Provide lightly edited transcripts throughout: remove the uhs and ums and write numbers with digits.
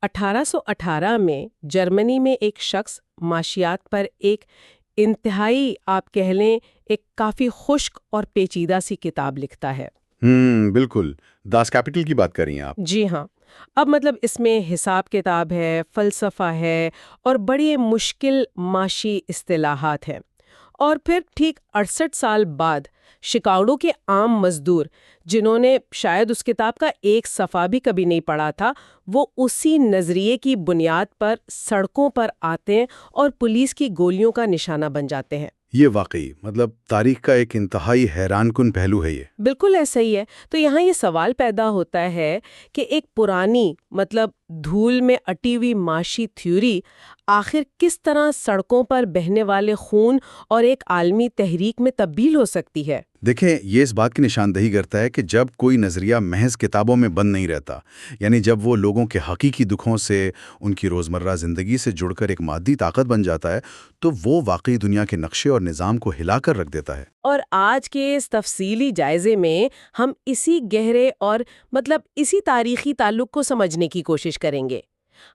1818 میں جرمنی میں ایک شخص معاشیات پر ایک انتہائی آپ کہہ لیں ایک کافی خشک اور پیچیدہ سی کتاب لکھتا ہے۔ بالکل، داس کیپٹل کی بات کر رہی ہیں آپ۔ جی ہاں، اب مطلب اس میں حساب کتاب ہے، فلسفہ ہے اور بڑی مشکل معاشی اصطلاحات ہیں۔ اور پھر ٹھیک 68 سال بعد شکاگو کے عام مزدور جنہوں نے شاید اس کتاب کا ایک صفحہ بھی کبھی نہیں پڑھا تھا، وہ اسی نظریے کی بنیاد پر سڑکوں پر آتے ہیں اور پولیس کی گولیوں کا نشانہ بن جاتے ہیں۔ یہ واقعی تاریخ کا ایک انتہائی حیران کن پہلو ہے یہ۔ بالکل ایسا ہی ہے۔ تو یہاں یہ سوال پیدا ہوتا ہے کہ ایک پرانی دھول میں اٹی ہوئی معاشی تھیوری آخر کس طرح سڑکوں پر بہنے والے خون اور ایک عالمی تحریک میں تبدیل ہو سکتی ہے؟ دیکھیں، یہ اس بات کی نشاندہی کرتا ہے کہ جب کوئی نظریہ محض کتابوں میں بند نہیں رہتا، یعنی جب وہ لوگوں کے حقیقی دکھوں سے، ان کی روزمرہ زندگی سے جڑ کر ایک مادی طاقت بن جاتا ہے، تو وہ واقعی دنیا کے نقشے اور نظام کو ہلا کر رکھ دیتا ہے۔ اور آج کے اس تفصیلی جائزے میں ہم اسی گہرے اور اسی تاریخی تعلق کو سمجھنے کی کوشش کریں گے۔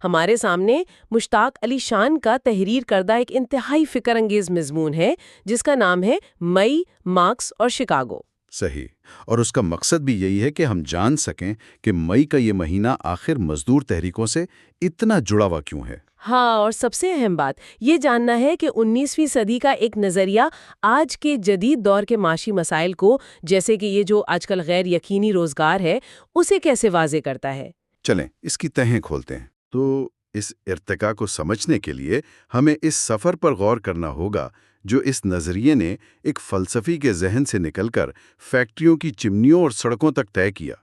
ہمارے سامنے مشتاق علی شان کا تحریر کردہ ایک انتہائی فکر انگیز مضمون ہے جس کا نام ہے مئی، مارکس اور شکاگو۔ صحیح، اور اس کا مقصد بھی یہی ہے کہ ہم جان سکیں کہ مئی کا یہ مہینہ آخر مزدور تحریکوں سے اتنا جڑا ہوا کیوں ہے۔ ہاں، اور سب سے اہم بات یہ جاننا ہے کہ 19ویں صدی کا ایک نظریہ آج کے جدید دور کے معاشی مسائل کو، جیسے کہ یہ جو آج کل غیر یقینی روزگار ہے، اسے کیسے واضح کرتا ہے۔ چلیں اس کی تہیں کھولتے ہیں۔ تو اس ارتقاء کو سمجھنے کے لیے ہمیں اس سفر پر غور کرنا ہوگا جو اس نظریے نے ایک فلسفی کے ذہن سے نکل کر فیکٹریوں کی چمنیوں اور سڑکوں تک طے کیا۔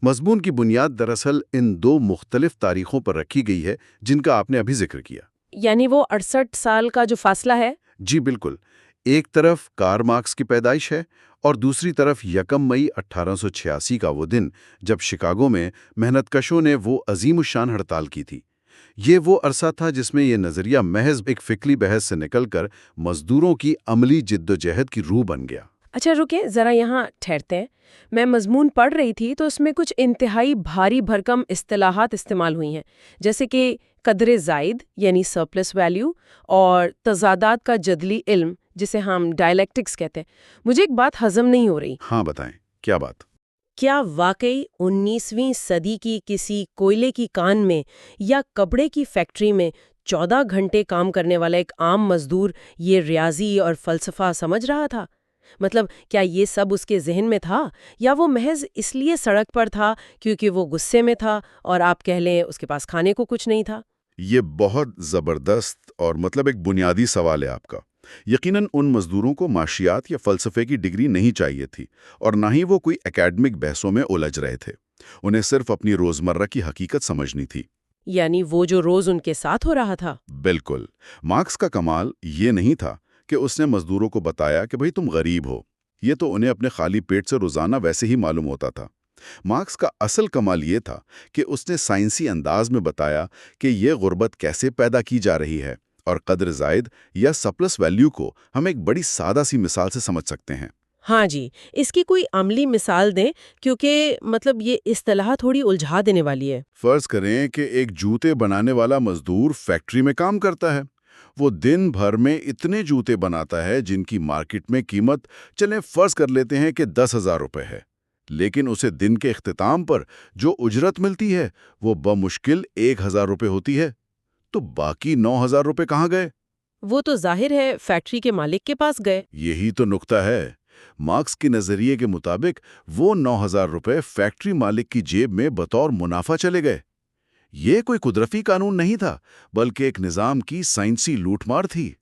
مضمون کی بنیاد دراصل ان دو مختلف تاریخوں پر رکھی گئی ہے جن کا آپ نے ابھی ذکر کیا۔ یعنی وہ 68 سال کا جو فاصلہ ہے؟ جی بالکل، ایک طرف کارل مارکس کی پیدائش ہے اور دوسری طرف 1 مئی 1886 کا وہ دن جب شکاگو میں محنت کشوں نے وہ عظیم الشان ہڑتال کی تھی۔ یہ وہ عرصہ تھا جس میں یہ نظریہ محض ایک فکری بحث سے نکل کر مزدوروں کی عملی جدوجہد کی روح بن گیا۔ اچھا رکیں ذرا یہاں ٹھہرتے ہیں۔ میں مضمون پڑھ رہی تھی تو اس میں کچھ انتہائی بھاری بھرکم اصطلاحات استعمال ہوئی ہیں، جیسے کہ قدر زائد یعنی سرپلس ویلیو اور تضادات کا جدلی علم جسے ہم ڈائلیکٹکس کہتے ہیں۔ مجھے ایک بات ہضم نہیں ہو رہی۔ ہاں بتائیں، کیا بات؟ کیا واقعی 19ویں صدی کی کسی کوئلے کی کان میں یا کپڑے کی فیکٹری میں 14 گھنٹے کام کرنے والا ایک عام مزدور یہ ریاضی اور فلسفہ سمجھ رہا تھا؟ کیا یہ سب اس کے ذہن میں تھا یا وہ محض اس لیے سڑک پر تھا کیونکہ وہ غصے میں تھا اور آپ کہہ لیں اس کے پاس کھانے کو کچھ نہیں تھا؟ یہ بہت زبردست اور ایک بنیادی سوال ہے آپ کا۔ یقیناً ان مزدوروں کو معاشیات یا فلسفے کی ڈگری نہیں چاہیے تھی اور نہ ہی وہ کوئی اکیڈمک بحثوں میں الجھ رہے تھے۔ انہیں صرف اپنی روزمرہ کی حقیقت سمجھنی تھی، یعنی وہ جو روز ان کے ساتھ ہو رہا تھا۔ بالکل۔ مارکس کا کمال یہ نہیں تھا کہ اس نے مزدوروں کو بتایا کہ بھئی تم غریب ہو، یہ تو انہیں اپنے خالی پیٹ سے روزانہ ویسے ہی معلوم ہوتا تھا۔ مارکس کا اصل کمال یہ تھا کہ اس نے سائنسی انداز میں بتایا کہ یہ غربت کیسے پیدا کی جا رہی ہے، اور قدر زائد یا سرپلس ویلیو کو ہم ایک بڑی سادہ سی مثال سے سمجھ سکتے ہیں۔ ہاں جی، اس کی کوئی عملی مثال دیں کیونکہ یہ اصطلاح تھوڑی الجھا دینے والی ہے۔ فرض کریں کہ ایک جوتے بنانے والا مزدور فیکٹری میں کام کرتا ہے۔ وہ دن بھر میں اتنے جوتے بناتا ہے جن کی مارکیٹ میں قیمت چلیں فرض کر لیتے ہیں کہ 10,000 روپے ہے، لیکن اسے دن کے اختتام پر جو اجرت ملتی ہے وہ بمشکل 1,000 روپے ہوتی ہے۔ تو باقی 9,000 روپے کہاں گئے؟ وہ تو ظاہر ہے فیکٹری کے مالک کے پاس گئے۔ یہی تو نکتہ ہے۔ مارکس کے نظریے کے مطابق وہ 9,000 روپے فیکٹری مالک کی جیب میں بطور منافع چلے گئے۔ یہ کوئی قدرتی قانون نہیں تھا، بلکہ ایک نظام کی سائنسی لوٹ مار تھی۔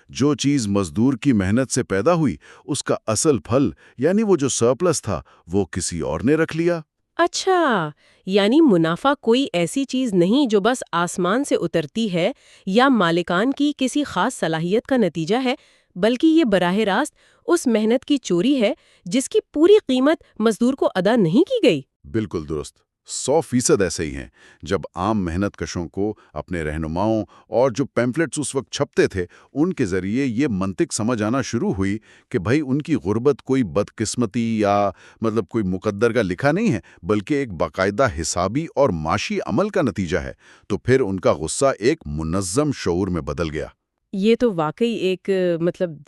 جو چیز مزدور کی محنت سے پیدا ہوئی، اس کا اصل پھل یعنی وہ جو سرپلس تھا وہ کسی اور نے رکھ لیا۔ اچھا، یعنی منافع کوئی ایسی چیز نہیں جو بس آسمان سے اترتی ہے یا مالکان کی کسی خاص صلاحیت کا نتیجہ ہے، بلکہ یہ براہ راست اس محنت کی چوری ہے جس کی پوری قیمت مزدور کو ادا نہیں کی گئی۔ بالکل درست۔ 100% ایسے ہی ہیں۔ جب عام محنت کشوں کو اپنے رہنماؤں اور جو پیمفلیٹس اس وقت چھپتے تھے ان کے ذریعے یہ منطق سمجھ آنا شروع ہوئی کہ بھائی ان کی غربت کوئی بدقسمتی یا کوئی مقدر کا لکھا نہیں ہے، بلکہ ایک باقاعدہ حسابی اور معاشی عمل کا نتیجہ ہے، تو پھر ان کا غصہ ایک منظم شعور میں بدل گیا۔ یہ تو واقعی ایک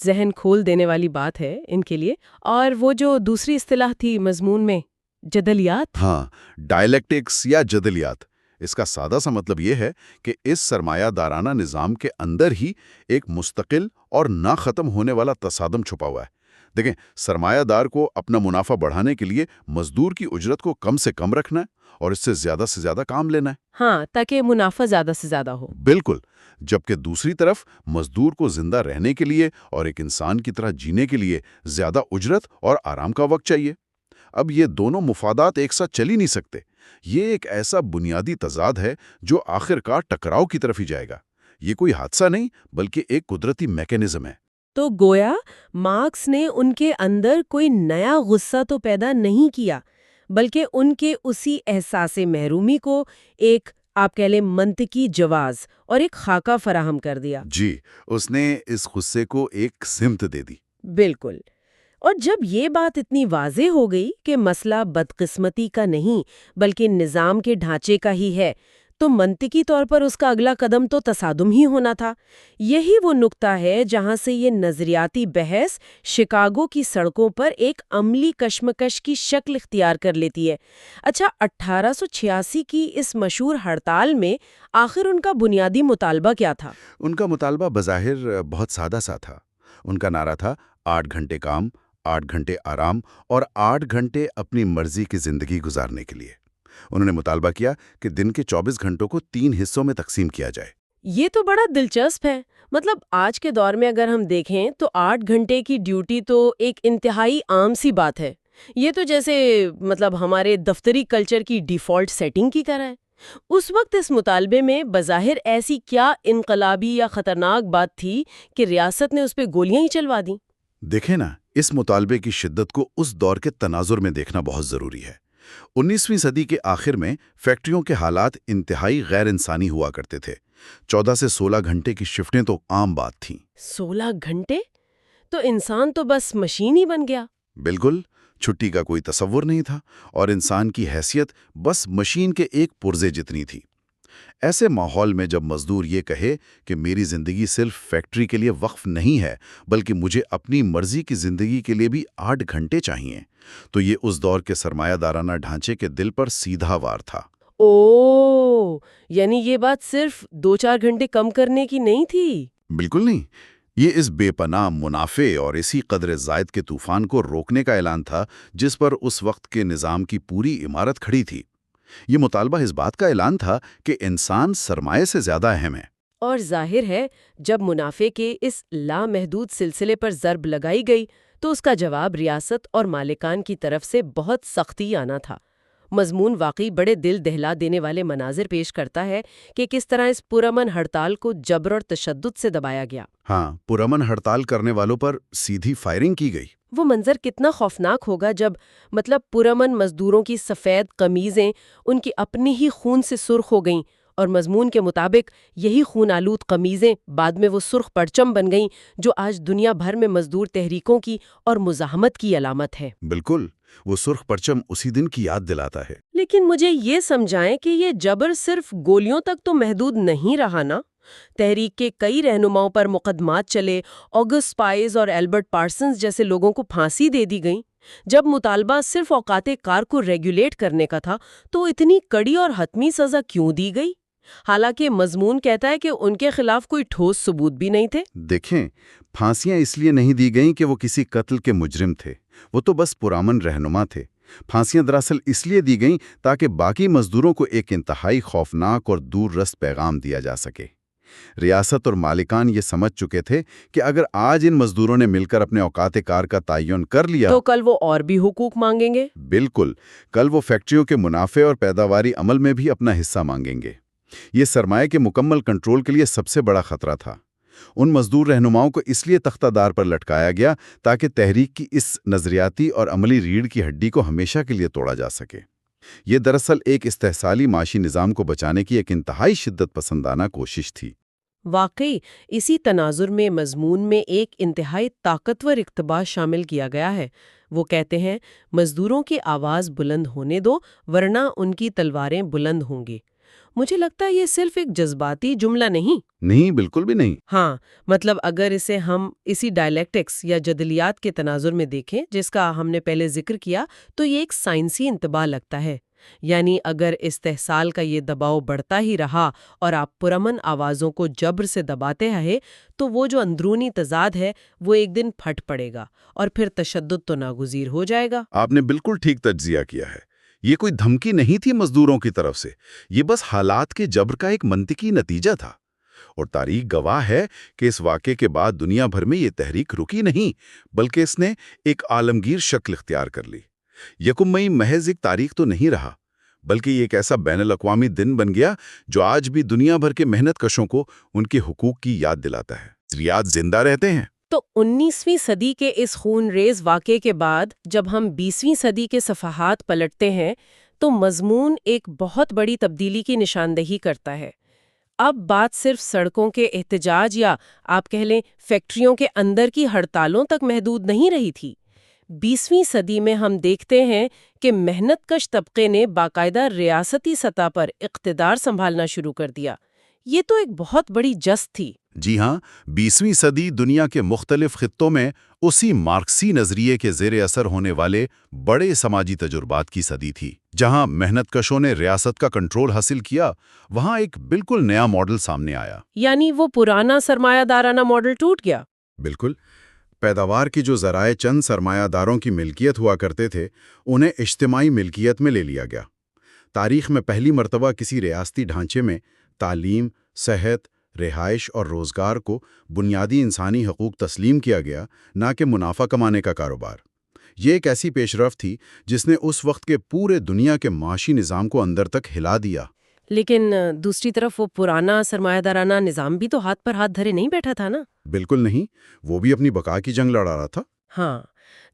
ذہن کھول دینے والی بات ہے ان کے لیے۔ اور وہ جو دوسری اصطلاح تھی مضمون میں، جدلیات۔ ہاں، ڈائلیکٹکس یا جدلیات، اس کا سادہ سا مطلب یہ ہے کہ اس سرمایہ دارانہ نظام کے اندر ہی ایک مستقل اور نہ ختم ہونے والا تصادم چھپا ہوا ہے۔ دیکھیں، سرمایہ دار کو اپنا منافع بڑھانے کے لیے مزدور کی اجرت کو کم سے کم رکھنا ہے اور اس سے زیادہ کام لینا ہے۔ ہاں، تاکہ منافع زیادہ سے زیادہ ہو۔ بالکل، جبکہ دوسری طرف مزدور کو زندہ رہنے کے لیے اور ایک انسان کی طرح جینے کے لیے زیادہ اجرت اور آرام کا وقت چاہیے۔ اب یہ دونوں مفادات ایک ساتھ چل ہی نہیں سکتے۔ یہ ایک ایسا بنیادی تضاد ہے جو آخر کار ٹکراؤ کی طرف ہی جائے گا۔ یہ کوئی حادثہ نہیں بلکہ ایک قدرتی میکینزم ہے۔ تو گویا مارکس نے ان کے اندر کوئی نیا غصہ تو پیدا نہیں کیا، بلکہ ان کے اسی احساس محرومی کو ایک آپ کہہ لیں منطقی جواز اور ایک خاکہ فراہم کر دیا۔ جی، اس نے اس غصے کو ایک سمت دے دی۔ بالکل۔ اور جب یہ بات اتنی واضح ہو گئی کہ مسئلہ بدقسمتی کا نہیں بلکہ نظام کے ڈھانچے کا ہی ہے، تو منطقی طور پر اس کا اگلا قدم تو تصادم ہی ہونا تھا۔ یہی وہ نقطہ ہے جہاں سے یہ نظریاتی بحث شکاگو کی سڑکوں پر ایک عملی کشمکش کی شکل اختیار کر لیتی ہے۔ اچھا، 1886 کی اس مشہور ہڑتال میں آخر ان کا بنیادی مطالبہ کیا تھا؟ ان کا مطالبہ بظاہر بہت سادہ سا تھا۔ ان کا نعرہ تھا 8 گھنٹے کام، 8 گھنٹے آرام اور 8 گھنٹے اپنی مرضی کی زندگی گزارنے کے لیے۔ انہوں نے مطالبہ کیا کہ دن کے 24 گھنٹوں کو 3 حصوں میں تقسیم کیا جائے۔ یہ تو بڑا دلچسپ ہے۔ آج کے دور میں اگر ہم دیکھیں تو 8 گھنٹے کی ڈیوٹی تو ایک انتہائی عام سی بات ہے۔ یہ تو جیسے ہمارے دفتری کلچر کی ڈیفالٹ سیٹنگ کی طرح ہے۔ اس وقت اس مطالبے میں بظاہر ایسی کیا انقلابی یا خطرناک بات تھی کہ ریاست نے اس پہ گولیاں ہی چلوا دیں؟ دیکھیں نا، اس مطالبے کی شدت کو اس دور کے تناظر میں دیکھنا بہت ضروری ہے۔ 19ویں صدی کے آخر میں فیکٹریوں کے حالات انتہائی غیر انسانی ہوا کرتے تھے۔ 14 سے 16 گھنٹے کی شفٹیں تو عام بات تھیں۔ 16 گھنٹے؟ تو انسان تو بس مشین ہی بن گیا۔ بالکل، چھٹی کا کوئی تصور نہیں تھا اور انسان کی حیثیت بس مشین کے ایک پرزے جتنی تھی۔ ایسے ماحول میں جب مزدور یہ کہے کہ میری زندگی صرف فیکٹری کے لیے وقف نہیں ہے بلکہ مجھے اپنی مرضی کی زندگی کے لیے بھی 8 گھنٹے چاہیے، تو یہ اس دور کے سرمایہ دارانہ ڈھانچے کے دل پر سیدھا وار تھا۔ یعنی یہ بات صرف 2-4 گھنٹے کم کرنے کی نہیں تھی؟ بالکل نہیں، یہ اس بے پناہ منافع اور اسی قدر زائد کے طوفان کو روکنے کا اعلان تھا جس پر اس وقت کے نظام کی پوری عمارت کھڑی تھی۔ یہ مطالبہ اس بات کا اعلان تھا کہ انسان سرمایہ سے زیادہ اہم ہے۔ اور ظاہر ہے جب منافع کے اس لامحدود سلسلے پر ضرب لگائی گئی تو اس کا جواب ریاست اور مالکان کی طرف سے بہت سختی آنا تھا۔ مضمون واقعی بڑے دل دہلا دینے والے مناظر پیش کرتا ہے کہ کس طرح اس پرامن ہڑتال کو جبر اور تشدد سے دبایا گیا۔ ہاں، پرامن ہڑتال کرنے والوں پر سیدھی فائرنگ کی گئی۔ وہ منظر کتنا خوفناک ہوگا جب پرامن مزدوروں کی سفید قمیضیں ان کی اپنی ہی خون سے سرخ ہو گئیں، اور مضمون کے مطابق یہی خون آلود قمیضیں بعد میں وہ سرخ پرچم بن گئیں جو آج دنیا بھر میں مزدور تحریکوں کی اور مزاحمت کی علامت ہے۔ بالکل، وہ سرخ پرچم اسی دن کی یاد دلاتا ہے۔ لیکن مجھے یہ سمجھائیں کہ یہ جبر صرف گولیوں تک تو محدود نہیں رہا نا؟ تحریک کے کئی رہنماؤں پر مقدمات چلے، آگسٹ پائز اور ایلبرٹ پارسنز جیسے لوگوں کو پھانسی دے دی گئی۔ جب مطالبہ صرف اوقات کار کو ریگولیٹ کرنے کا تھا تو اتنی کڑی اور حتمی سزا کیوں دی گئی؟ حالانکہ مضمون کہتا ہے کہ ان کے خلاف کوئی ٹھوس ثبوت بھی نہیں تھے۔ دیکھیں، پھانسیاں اس لیے نہیں دی گئیں کہ وہ کسی قتل کے مجرم تھے، وہ تو بس پرامن رہنما تھے۔ پھانسیاں دراصل اس لیے دی گئیں تاکہ باقی مزدوروں کو ایک انتہائی خوفناک اور دور رست پیغام دیا جا سکے۔ ریاست اور مالکان یہ سمجھ چکے تھے کہ اگر آج ان مزدوروں نے مل کر اپنے اوقات کار کا تعین کر لیا تو کل وہ اور بھی حقوق مانگیں گے۔ بالکل، کل وہ فیکٹریوں کے منافع اور پیداواری عمل میں بھی اپنا حصہ مانگیں گے۔ یہ سرمایہ کے مکمل کنٹرول کے لیے سب سے بڑا خطرہ تھا۔ ان مزدور رہنماؤں کو اس لیے تختہ دار پر لٹکایا گیا تاکہ تحریک کی اس نظریاتی اور عملی ریڑھ کی ہڈی کو ہمیشہ کے لیے توڑا جا سکے۔ یہ دراصل ایک استحصالی معاشی نظام کو بچانے کی ایک انتہائی شدت پسندانہ کوشش تھی۔ واقعی اسی تناظر میں مضمون میں ایک انتہائی طاقتور اقتباس شامل کیا گیا ہے۔ وہ کہتے ہیں مزدوروں کی آواز بلند ہونے دو ورنہ ان کی تلواریں بلند ہوں گی۔ مجھے لگتا ہے یہ صرف ایک جذباتی جملہ نہیں۔ نہیں، بالکل بھی نہیں۔ ہاں، مطلب اگر اسے ہم اسی ڈائلیکٹکس یا جدلیات کے تناظر میں دیکھیں جس کا ہم نے پہلے ذکر کیا تو یہ ایک سائنسی انتباہ لگتا ہے۔ یعنی اگر استحصال کا یہ دباؤ بڑھتا ہی رہا اور آپ پرامن آوازوں کو جبر سے دباتے رہے تو وہ جو اندرونی تضاد ہے وہ ایک دن پھٹ پڑے گا اور پھر تشدد تو ناگزیر ہو جائے گا۔ آپ نے بالکل ٹھیک تجزیہ کیا ہے۔ یہ کوئی دھمکی نہیں تھی مزدوروں کی طرف سے، یہ بس حالات کے جبر کا ایک منطقی نتیجہ تھا۔ اور تاریخ گواہ ہے کہ اس واقعے کے بعد دنیا بھر میں یہ تحریک رکی نہیں، بلکہ اس نے ایک عالمگیر شکل اختیار کر لی۔ یکم مئی محض ایک تاریخ تو نہیں رہا، بلکہ یہ ایک ایسا بین الاقوامی دن بن گیا جو آج بھی دنیا بھر کے محنت کشوں کو ان کے حقوق کی یاد دلاتا ہے۔ یاد زندہ رہتے ہیں۔ تو 19ویں صدی کے اس خون ریز واقعے کے بعد جب ہم 20ویں صدی کے صفحات پلٹتے ہیں تو مضمون ایک بہت بڑی تبدیلی کی نشاندہی کرتا ہے۔ اب بات صرف سڑکوں کے احتجاج یا آپ کہہ لیں فیکٹریوں کے اندر کی ہڑتالوں تک محدود نہیں رہی تھی۔ 20ویں صدی میں ہم دیکھتے ہیں کہ محنت کش طبقے نے باقاعدہ ریاستی سطح پر اقتدار سنبھالنا شروع کر دیا۔ یہ تو ایک بہت بڑی جست تھی۔ جی ہاں، 20ویں صدی دنیا کے مختلف خطوں میں اسی مارکسی نظریے کے زیر اثر ہونے والے بڑے سماجی تجربات کی صدی تھی۔ جہاں محنت کشوں نے ریاست کا کنٹرول حاصل کیا، وہاں ایک بالکل نیا ماڈل سامنے آیا۔ یعنی وہ پرانا سرمایہ دارانہ ماڈل ٹوٹ گیا۔ بالکل۔ پیداوار کی جو ذرائع چند سرمایہ داروں کی ملکیت ہوا کرتے تھے، انہیں اجتماعی ملکیت میں لے لیا گیا۔ تاریخ میں پہلی مرتبہ کسی ریاستی ڈھانچے میں تعلیم، صحت، رہائش اور روزگار کو بنیادی انسانی حقوق تسلیم کیا گیا، نہ کہ منافع کمانے کا کاروبار۔ یہ ایک ایسی پیش رفت تھی جس نے اس وقت کے پورے دنیا کے معاشی نظام کو اندر تک ہلا دیا۔ لیکن دوسری طرف وہ پرانا سرمایہ دارانہ نظام بھی تو ہاتھ پر ہاتھ دھرے نہیں بیٹھا تھا نا؟ بالکل نہیں، وہ بھی اپنی بقا کی جنگ لڑا رہا تھا۔ ہاں،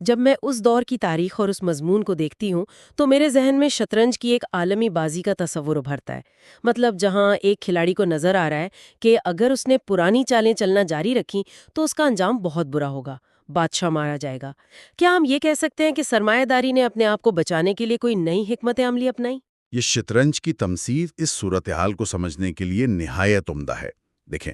جب میں اس دور کی تاریخ اور اس مضمون کو دیکھتی ہوں تو میرے ذہن میں شطرنج کی ایک عالمی بازی کا تصور ابھرتا ہے۔ مطلب جہاں ایک کھلاڑی کو نظر آ رہا ہے کہ اگر اس نے پرانی چالیں چلنا جاری رکھی تو اس کا انجام بہت برا ہوگا، بادشاہ مارا جائے گا۔ کیا ہم یہ کہہ سکتے ہیں کہ سرمایہ داری نے اپنے آپ کو بچانے کے لیے کوئی نئی حکمت عملی اپنائی؟ یہ شطرنج کی تمثیل اس صورتحال کو سمجھنے کے لیے نہایت عمدہ ہے۔ دیکھیں،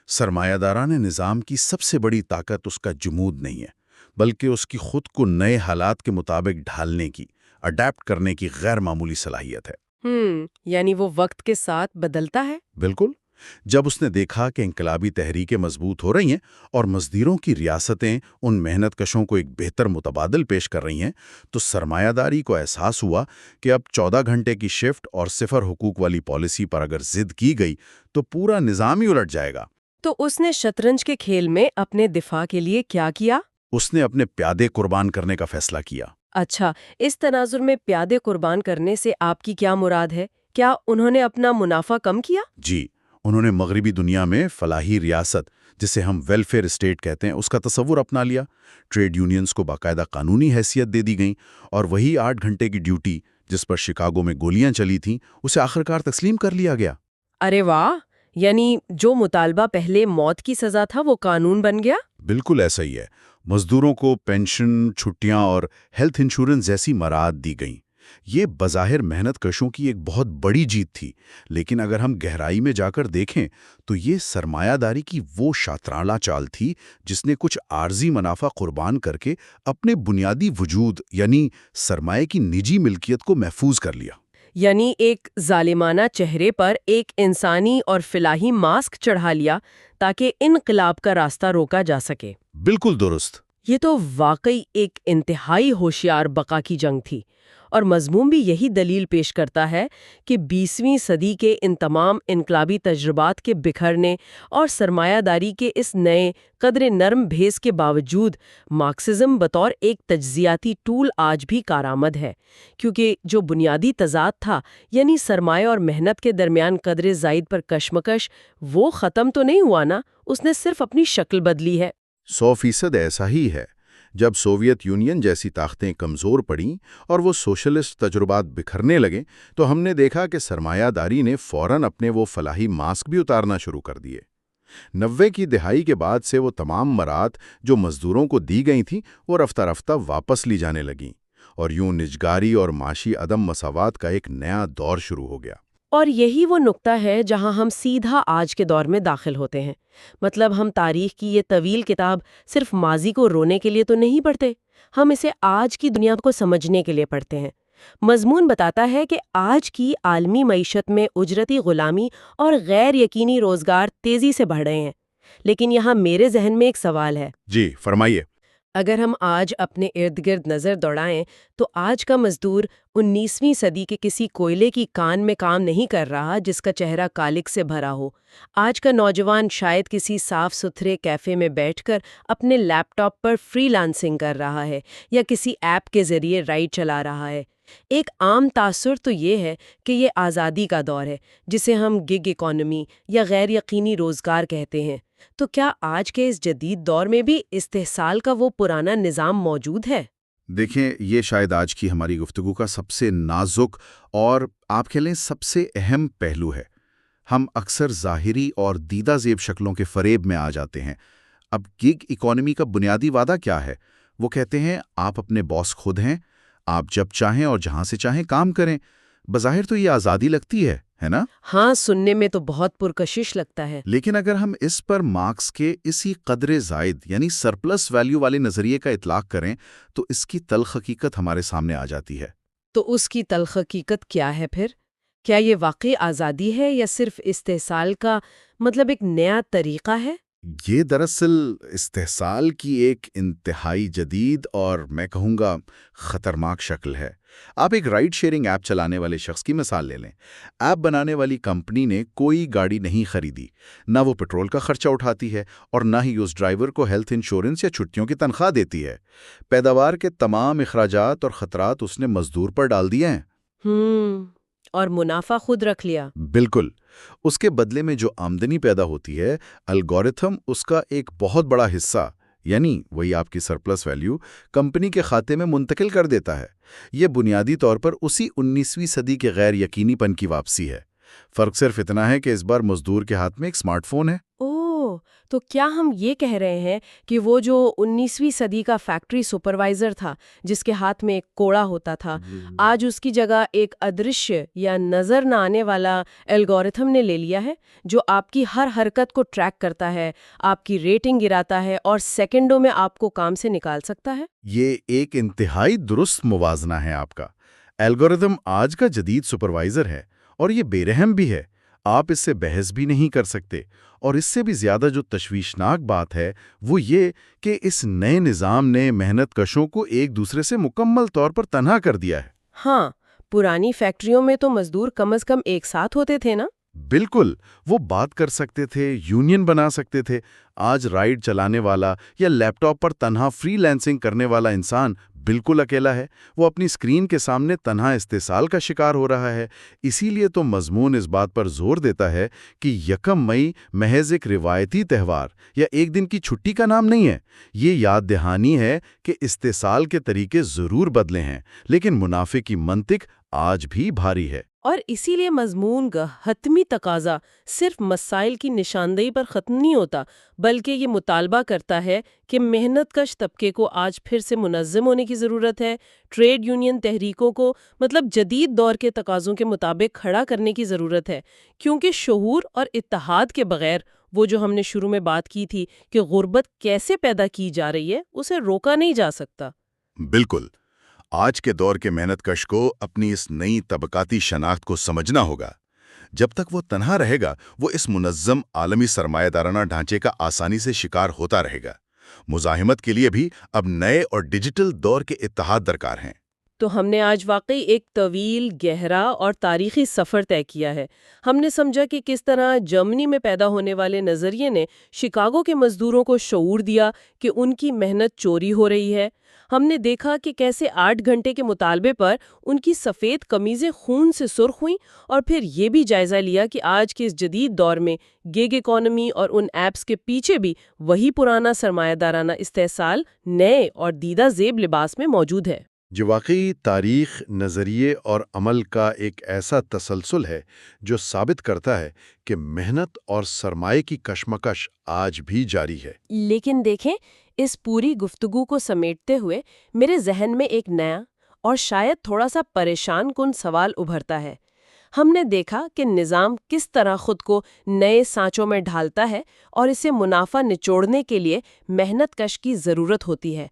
سرمایہ دارانہ نظام کی سب سے بڑی طاقت اس کا جمود نہیں ہے، بلکہ اس کی خود کو نئے حالات کے مطابق ڈھالنے کی، اڈیپٹ کرنے کی غیر معمولی صلاحیت ہے۔ یعنی وہ وقت کے ساتھ بدلتا ہے؟ بالکل۔ جب اس نے دیکھا کہ انقلابی تحریکیں مضبوط ہو رہی ہیں اور مزدوروں کی ریاستیں ان محنت کشوں کو ایک بہتر متبادل پیش کر رہی ہیں، تو سرمایہ داری کو احساس ہوا کہ اب 14 گھنٹے کی شفٹ اور صفر حقوق والی پالیسی پر اگر ضد کی گئی تو پورا نظام ہی الٹ جائے گا۔ تو اس نے شطرنج کے کھیل میں اپنے دفاع کے لیے کیا کیا؟ اس نے اپنے پیادے قربان کرنے کا فیصلہ کیا۔ اچھا، اس تناظر میں پیادے قربان کرنے سے آپ کی کیا مراد ہے؟ کیا انہوں نے اپنا منافع کم کیا؟ جی، انہوں نے مغربی دنیا میں فلاحی ریاست، جسے ہم ویلفیئر اسٹیٹ کہتے ہیں، اس کا تصور اپنا لیا۔ ٹریڈ یونینز کو باقاعدہ قانونی حیثیت دے دی گئیں اور وہی 8 گھنٹے کی ڈیوٹی جس پر شکاگو میں گولیاں چلی تھیں، اسے آخرکار تسلیم کر لیا گیا۔ ارے واہ! یعنی جو مطالبہ پہلے موت کی سزا تھا وہ قانون بن گیا؟ بالکل ایسا ہی ہے۔ مزدوروں کو پینشن، چھٹیاں اور ہیلتھ انشورنس جیسی مراعات دی گئیں۔ یہ بظاہر محنت کشوں کی ایک بہت بڑی جیت تھی، لیکن اگر ہم گہرائی میں جا کر دیکھیں تو یہ سرمایہ داری کی وہ شاطرانہ چال تھی جس نے کچھ عارضی منافع قربان کر کے اپنے بنیادی وجود یعنی سرمایہ کی نجی ملکیت کو محفوظ کر لیا۔ یعنی ایک ظالمانہ چہرے پر ایک انسانی اور فلاحی ماسک چڑھا لیا تاکہ انقلاب کا راستہ روکا جا سکے۔ بالکل درست۔ یہ تو واقعی ایک انتہائی ہوشیار بقا کی جنگ تھی، اور مضمون بھی یہی دلیل پیش کرتا ہے کہ 20ویں صدی کے ان تمام انقلابی تجربات کے بکھرنے اور سرمایہ داری کے اس نئے قدر نرم بھیس کے باوجود مارکسزم بطور ایک تجزیاتی ٹول آج بھی کارآمد ہے، کیونکہ جو بنیادی تضاد تھا یعنی سرمایہ اور محنت کے درمیان قدر زائد پر کشمکش، وہ ختم تو نہیں ہوا نا، اس نے صرف اپنی شکل بدلی ہے۔ 100% ایسا ہی ہے۔ جب سوویت یونین جیسی طاقتیں کمزور پڑیں اور وہ سوشلسٹ تجربات بکھرنے لگے تو ہم نے دیکھا کہ سرمایہ داری نے فوراً اپنے وہ فلاحی ماسک بھی اتارنا شروع کر دیے۔ 90 کی دہائی کے بعد سے وہ تمام مراعات جو مزدوروں کو دی گئی تھیں وہ رفتہ رفتہ واپس لی جانے لگیں، اور یوں نجگاری اور معاشی عدم مساوات کا ایک نیا دور شروع ہو گیا۔ اور یہی وہ نقطہ ہے جہاں ہم سیدھا آج کے دور میں داخل ہوتے ہیں۔ مطلب ہم تاریخ کی یہ طویل کتاب صرف ماضی کو رونے کے لیے تو نہیں پڑھتے، ہم اسے آج کی دنیا کو سمجھنے کے لیے پڑھتے ہیں۔ مضمون بتاتا ہے کہ آج کی عالمی معیشت میں اجرتی غلامی اور غیر یقینی روزگار تیزی سے بڑھ رہے ہیں۔ لیکن یہاں میرے ذہن میں ایک سوال ہے۔ جی فرمائیے۔ اگر ہم آج اپنے ارد گرد نظر دوڑائیں تو آج کا مزدور 19ویں صدی کے کسی کوئلے کی کان میں کام نہیں کر رہا جس کا چہرہ کالک سے بھرا ہو۔ آج کا نوجوان شاید کسی صاف ستھرے کیفے میں بیٹھ کر اپنے لیپ ٹاپ پر فری لانسنگ کر رہا ہے یا کسی ایپ کے ذریعے رائڈ چلا رہا ہے۔ ایک عام تاثر تو یہ ہے کہ یہ آزادی کا دور ہے جسے ہم گگ اکانومی یا غیر یقینی روزگار کہتے ہیں۔ تو کیا آج کے اس جدید دور میں بھی استحصال کا وہ پرانا نظام موجود ہے؟ دیکھیں، یہ شاید آج کی ہماری گفتگو کا سب سے نازک اور آپ کہہ لیں سب سے اہم پہلو ہے۔ ہم اکثر ظاہری اور دیدہ زیب شکلوں کے فریب میں آ جاتے ہیں۔ اب گگ اکانومی کا بنیادی وعدہ کیا ہے؟ وہ کہتے ہیں آپ اپنے باس خود ہیں، آپ جب چاہیں اور جہاں سے چاہیں کام کریں۔ بظاہر تو یہ آزادی لگتی ہے نا؟ ہاں، سننے میں تو بہت پرکشش لگتا ہے۔ لیکن اگر ہم اس پر مارکس کے اسی قدر زائد یعنی سرپلس ویلیو والے نظریے کا اطلاق کریں تو اس کی تلخ حقیقت ہمارے سامنے آ جاتی ہے۔ تو اس کی تلخ حقیقت کیا ہے پھر؟ کیا یہ واقعی آزادی ہے یا صرف استحصال کا مطلب ایک نیا طریقہ ہے؟ یہ دراصل استحصال کی ایک انتہائی جدید اور میں کہوں گا خطرناک شکل ہے۔ آپ ایک رائڈ شیئرنگ ایپ چلانے والے شخص کی مثال لے لیں۔ ایپ بنانے والی کمپنی نے کوئی گاڑی نہیں خریدی، نہ وہ پیٹرول کا خرچہ اٹھاتی ہے اور نہ ہی اس ڈرائیور کو ہیلتھ انشورنس یا چھٹیوں کی تنخواہ دیتی ہے۔ پیداوار کے تمام اخراجات اور خطرات اس نے مزدور پر ڈال دیے ہیں۔ اور منافع خود رکھ لیا۔ بالکل۔ اس کے بدلے میں جو آمدنی پیدا ہوتی ہے، الگورتھم اس کا ایک بہت بڑا حصہ یعنی وہی آپ کی سرپلس ویلیو کمپنی کے کھاتے میں منتقل کر دیتا ہے۔ یہ بنیادی طور پر اسی 19ویں صدی کے غیر یقینی پن کی واپسی ہے۔ فرق صرف اتنا ہے کہ اس بار مزدور کے ہاتھ میں ایک سمارٹ فون ہے۔ تو کیا ہم یہ کہہ رہے ہیں کہ وہ جو 19ویں صدی کا فیکٹری سپروائزر تھا جس کے ہاتھ میں ایک کوڑا ہوتا تھا، آج اس کی جگہ ایک ادرشیہ یا نظر نہ آنے والا الگورتھم نے لے لیا ہے جو آپ کی ہر حرکت کو ٹریک کرتا ہے، آپ کی ریٹنگ گراتا ہے اور سیکنڈوں میں آپ کو کام سے نکال سکتا ہے؟ یہ ایک انتہائی درست موازنہ ہے آپ کا۔ الگورتھم آج کا جدید سپروائزر ہے اور یہ بے رحم بھی ہے۔ آپ اس سے بحث بھی نہیں کر سکتے، اور اس سے بھی زیادہ جو تشویشناک بات ہے وہ یہ کہ اس نئے نظام نے محنت کشوں کو ایک دوسرے سے مکمل طور پر تنہا کر دیا ہے۔ ہاں، پرانی فیکٹریوں میں تو مزدور کم از کم ایک ساتھ ہوتے تھے نا؟ بالکل، وہ بات کر سکتے تھے، یونین بنا سکتے تھے۔ آج رائڈ چلانے والا یا لیپ ٹاپ پر تنہا فری لانسنگ کرنے والا انسان بالکل اکیلا ہے۔ وہ اپنی اسکرین کے سامنے تنہا استحصال کا شکار ہو رہا ہے۔ اسی لیے تو مضمون اس بات پر زور دیتا ہے کہ 1 مئی محض ایک روایتی تہوار یا ایک دن کی چھٹی کا نام نہیں ہے۔ یہ یاد دہانی ہے کہ استحصال کے طریقے ضرور بدلے ہیں، لیکن منافع کی منطق آج بھی بھاری ہے۔ اور اسی لیے مضمون کا حتمی تقاضا صرف مسائل کی نشاندہی پر ختم نہیں ہوتا، بلکہ یہ مطالبہ کرتا ہے کہ محنت کش طبقے کو آج پھر سے منظم ہونے کی ضرورت ہے، ٹریڈ یونین تحریکوں کو جدید دور کے تقاضوں کے مطابق کھڑا کرنے کی ضرورت ہے، کیونکہ شعور اور اتحاد کے بغیر وہ جو ہم نے شروع میں بات کی تھی کہ غربت کیسے پیدا کی جا رہی ہے، اسے روکا نہیں جا سکتا۔ بالکل۔ آج کے دور کے محنت کش کو اپنی اس نئی طبقاتی شناخت کو سمجھنا ہوگا۔ جب تک وہ تنہا رہے گا، وہ اس منظم عالمی سرمایہ دارانہ ڈھانچے کا آسانی سے شکار ہوتا رہے گا۔ مزاحمت کے لیے بھی اب نئے اور ڈیجیٹل دور کے اتحاد درکار ہیں۔ تو ہم نے آج واقعی ایک طویل، گہرا اور تاریخی سفر طے کیا ہے۔ ہم نے سمجھا کہ کس طرح جرمنی میں پیدا ہونے والے نظریے نے شکاگو کے مزدوروں کو شعور دیا کہ ان کی محنت چوری ہو رہی ہے۔ ہم نے دیکھا کہ کیسے 8 گھنٹے کے مطالبے پر ان کی سفید قمیضیں خون سے سرخ ہوئیں، اور پھر یہ بھی جائزہ لیا کہ آج کے اس جدید دور میں گیگ اکانومی اور ان ایپس کے پیچھے بھی وہی پرانا سرمایہ دارانہ استحصال نئے اور دیدہ زیب لباس میں موجود ہے۔ جو واقعی تاریخ، نظریے اور عمل کا ایک ایسا تسلسل ہے جو ثابت کرتا ہے کہ محنت اور سرمایہ کی کشمکش آج بھی جاری ہے۔ لیکن دیکھیں، اس پوری گفتگو کو سمیٹتے ہوئے میرے ذہن میں ایک نیا اور شاید تھوڑا سا پریشان کن سوال ابھرتا ہے۔ ہم نے دیکھا کہ نظام کس طرح خود کو نئے سانچوں میں ڈھالتا ہے اور اسے منافع نچوڑنے کے لیے محنت کش کی ضرورت ہوتی ہے۔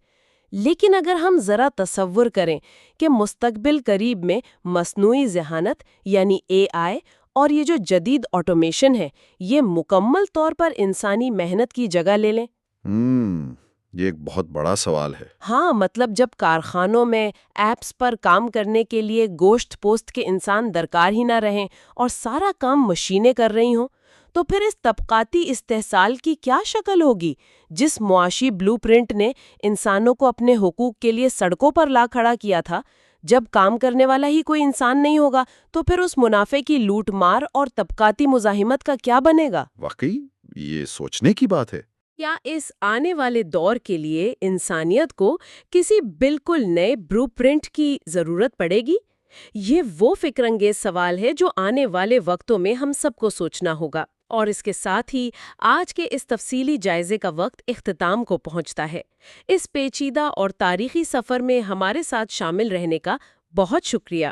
لیکن اگر ہم ذرا تصور کریں کہ مستقبل قریب میں مصنوعی ذہانت یعنی AI اور یہ جو جدید آٹومیشن ہے، یہ مکمل طور پر انسانی محنت کی جگہ لے لیں۔ یہ ایک بہت بڑا سوال ہے۔ ہاں، مطلب جب کارخانوں میں ایپس پر کام کرنے کے لیے گوشت پوست کے انسان درکار ہی نہ رہیں اور سارا کام مشینیں کر رہی ہوں، تو پھر اس طبقاتی استحصال کی کیا شکل ہوگی؟ جس معاشی بلو پرنٹ نے انسانوں کو اپنے حقوق کے لیے سڑکوں پر لا کھڑا کیا تھا، جب کام کرنے والا ہی کوئی انسان نہیں ہوگا تو پھر اس منافع کی لوٹ مار اور طبقاتی مزاحمت کا کیا بنے گا؟ واقعی یہ سوچنے کی بات ہے۔ کیا اس آنے والے دور کے لیے انسانیت کو کسی بالکل نئے بلو پرنٹ کی ضرورت پڑے گی؟ یہ وہ فکر انگیز سوال ہے جو آنے والے وقتوں میں ہم سب کو سوچنا ہوگا۔ اور اس کے ساتھ ہی آج کے اس تفصیلی جائزے کا وقت اختتام کو پہنچتا ہے۔ اس پیچیدہ اور تاریخی سفر میں ہمارے ساتھ شامل رہنے کا بہت شکریہ۔